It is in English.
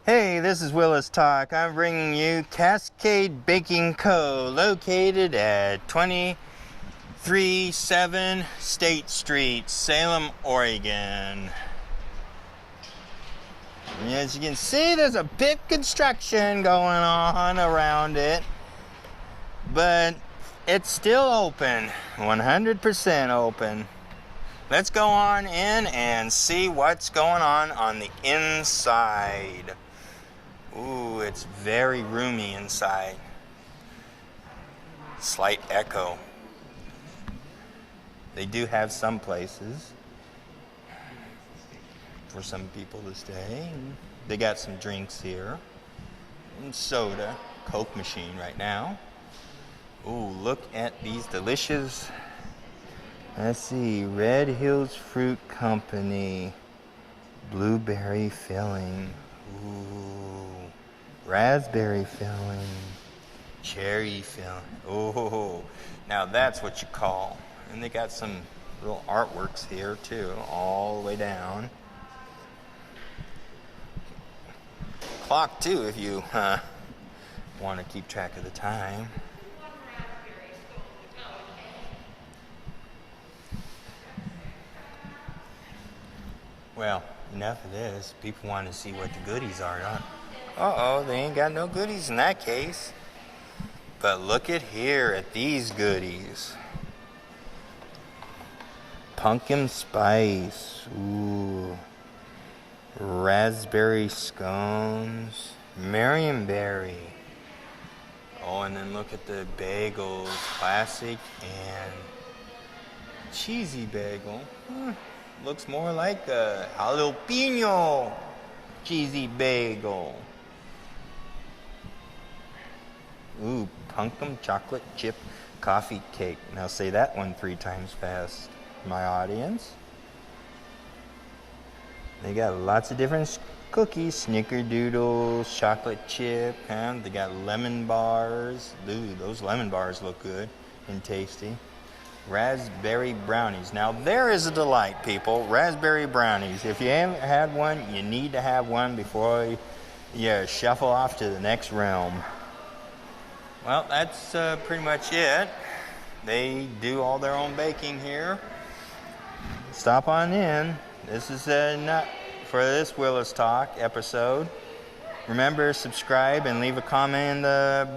Hey, this is Willis Talk. I'm bringing you Cascade Baking Co. located at 237 State Street, Salem, Oregon. And as you can see, there's a bit of construction going on around it, but it's still open, 100% open. Let's go on in and see what's going on the inside. Ooh, it's very roomy inside. Slight echo. They do have some places for some people to stay. They got some drinks here. And soda. Coke machine right now. Ooh, look at these delicious. Let's see. Red Hills Fruit Company. Blueberry filling. Ooh. Raspberry filling. Cherry filling. Oh, now that's what you call. And they got some little artworks here too, all the way down. Clock too, if you want to keep track of the time. Well, enough of this. People want to see what the goodies are, huh? Uh-oh, they ain't got no goodies in that case. But look at here at these goodies. Pumpkin spice. Ooh. Raspberry scones. Marionberry. Oh, and then look at the bagels. Classic and cheesy bagel. Looks more like a jalapeno cheesy bagel. Ooh, pumpkin chocolate chip coffee cake. Now say that one 3 times fast, my audience. They got lots of different cookies, snickerdoodles, chocolate chip, they got lemon bars. Ooh, those lemon bars look good and tasty. Raspberry brownies. Now there is a delight, people. Raspberry brownies. If you haven't had one, you need to have one before you shuffle off to the next realm. Well, that's pretty much it. They do all their own baking here. Stop on in. This is enough for this Willis Talk episode. Remember, subscribe and leave a comment in the